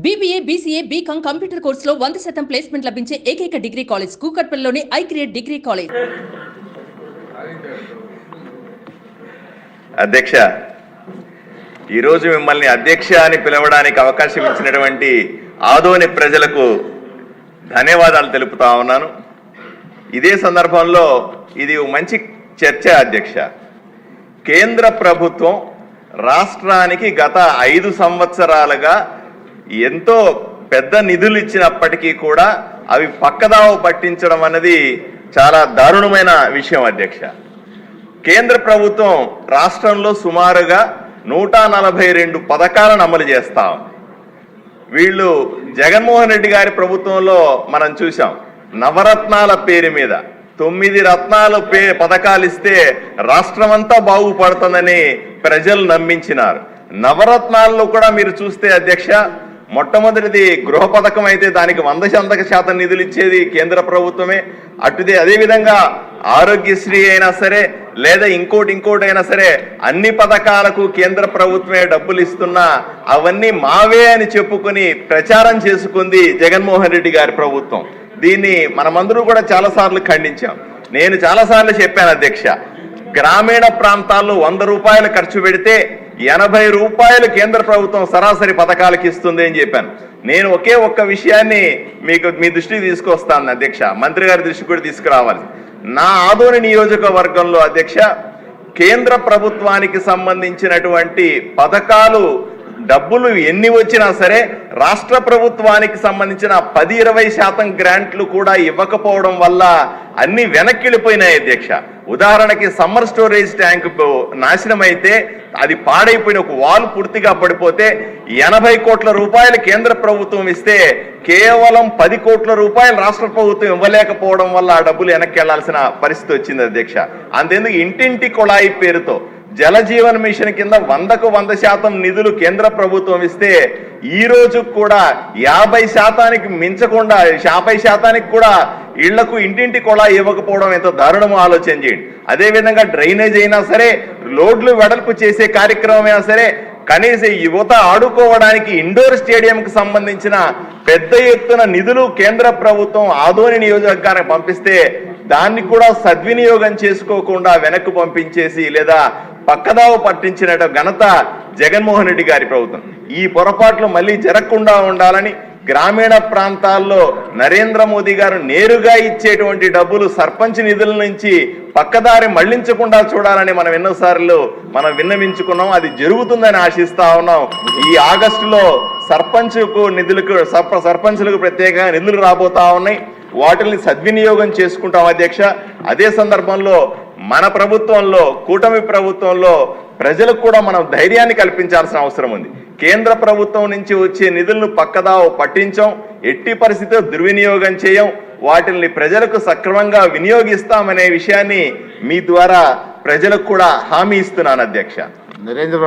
BBA, BCA, BCom computer కోర్సులో 100% placement లభించే ఏకైక డిగ్రీ కాలేజ్ కూకట్పల్లిలోని iCreate డిగ్రీ కాలేజ్. అధ్యక్ష, ఈరోజు మిమ్మల్ని అధ్యక్ష అని పిలవడానికి అవకాశం ఇచ్చినటువంటి ఆదోని ప్రజలకు ధన్యవాదాలు తెలుపుతా ఉన్నాను. ఇదే సందర్భంలో ఇది మంచి చర్చ అధ్యక్ష. కేంద్ర ప్రభుత్వం రాష్ట్రానికి గత 5 సంవత్సరాలుగా ఎంతో పెద్ద నిధులు ఇచ్చినప్పటికీ కూడా అవి పక్కదావ పట్టించడం అనేది చాలా దారుణమైన విషయం అధ్యక్ష. కేంద్ర ప్రభుత్వం రాష్ట్రంలో సుమారుగా 142 పథకాలను అమలు చేస్తాం. వీళ్ళు జగన్మోహన్ రెడ్డి గారి ప్రభుత్వంలో మనం చూసాం, నవరత్నాల పేరు మీద 9 రత్నాలు పథకాలు ఇస్తే రాష్ట్రమంతా బాగుపడుతుందని ప్రజలు నమ్మించినారు. నవరత్నాల్లో కూడా మీరు చూస్తే అధ్యక్ష, మొట్టమొదటిది గృహ పథకం అయితే దానికి 100% నిధులు ఇచ్చేది కేంద్ర ప్రభుత్వమే. అదేవిధంగా ఆరోగ్యశ్రీ అయినా సరే లేదా ఇంకోటి అయినా సరే అన్ని పథకాలకు కేంద్ర ప్రభుత్వమే డబ్బులు ఇస్తున్నా అవన్నీ మావే అని చెప్పుకొని ప్రచారం చేసుకుంది జగన్మోహన్ రెడ్డి గారి ప్రభుత్వం. దీన్ని మనమందరూ కూడా చాలాసార్లు ఖండించాం. నేను చాలాసార్లు చెప్పాను అధ్యక్ష, గ్రామీణ ప్రాంతాల్లో 100 రూపాయలు ఖర్చు పెడితే 80 రూపాయలు కేంద్ర ప్రభుత్వం సరాసరి పథకాలకు ఇస్తుంది అని చెప్పాను. నేను ఒక్క విషయాన్ని మీ దృష్టికి తీసుకొస్తాను అధ్యక్ష, మంత్రి గారి దృష్టికి కూడా తీసుకురావాలి. నా ఆదోని నియోజకవర్గంలో అధ్యక్ష, కేంద్ర ప్రభుత్వానికి సంబంధించినటువంటి పథకాలు డబ్బులు ఎన్ని వచ్చినా సరే రాష్ట్ర ప్రభుత్వానికి సంబంధించిన 10-20% గ్రాంట్లు కూడా ఇవ్వకపోవడం వల్ల అన్ని వెనక్కిళ్ళిపోయినాయి అధ్యక్ష. ఉదాహరణకి సమ్మర్ స్టోరేజ్ ట్యాంక్ నాశనం అయితే అది పాడైపోయిన ఒక వాల్ పూర్తిగా పడిపోతే 80 కోట్ల రూపాయలు కేంద్ర ప్రభుత్వం ఇస్తే కేవలం 10 కోట్ల రూపాయలు రాష్ట్ర ప్రభుత్వం ఇవ్వలేకపోవడం వల్ల ఆ డబ్బులు వెనక్కి వెళ్లాల్సిన పరిస్థితి వచ్చింది అధ్యక్ష. అంతేందుకు ఇంటింటి కొళాయి పేరుతో జలజీవన్ మిషన్ కింద 100కు 100% నిధులు కేంద్ర ప్రభుత్వం ఇస్తే ఈ రోజు కూడా 50% మించకుండా 50% కూడా ఇళ్లకు ఇంటింటి కొళాయి ఇవ్వకపోవడం ఎంతో దారుణమో ఆలోచన చేయండి. అదేవిధంగా డ్రైనేజ్ అయినా సరే, రోడ్లు వెడల్పు చేసే కార్యక్రమం అయినా సరే, కనీసం యువత ఆడుకోవడానికి ఇండోర్ స్టేడియంకి సంబంధించిన పెద్ద ఎత్తున నిధులు కేంద్ర ప్రభుత్వం ఆదోని నియోజకవర్గానికి పంపిస్తే దాన్ని కూడా సద్వినియోగం చేసుకోకుండా వెనక్కు పంపించేసి లేదా పక్కదావ పట్టించిన ఘనత జగన్మోహన్ రెడ్డి గారి ప్రభుత్వం. ఈ పొరపాట్లు మళ్ళీ జరగకుండా ఉండాలని గ్రామీణ ప్రాంతాల్లో నరేంద్ర మోదీ గారు నేరుగా ఇచ్చేటువంటి డబ్బులు సర్పంచ్ నిధుల నుంచి పక్కదారి మళ్లించకుండా చూడాలని మనం ఎన్నోసార్లు విన్నవించుకున్నాం. అది జరుగుతుందని ఆశిస్తా ఉన్నాం. ఈ ఆగస్టులో సర్పంచులకు ప్రత్యేకంగా నిధులు రాబోతా ఉన్నాయి. వాటిని సద్వినియోగం చేసుకుంటాం అధ్యక్ష. అదే సందర్భంలో మన ప్రభుత్వంలో, కూటమి ప్రభుత్వంలో ప్రజలకు కూడా మనం ధైర్యాన్ని కల్పించాల్సిన అవసరం ఉంది. కేంద్ర ప్రభుత్వం నుంచి వచ్చే నిధులను పక్కదావ పట్టించాం, ఎట్టి పరిస్థితిలో దుర్వినియోగం చేయం, వాటిని ప్రజలకు సక్రమంగా వినియోగిస్తామనే విషయాన్ని మీ ద్వారా ప్రజలకు కూడా హామీ ఇస్తున్నాను అధ్యక్ష. నరేంద్ర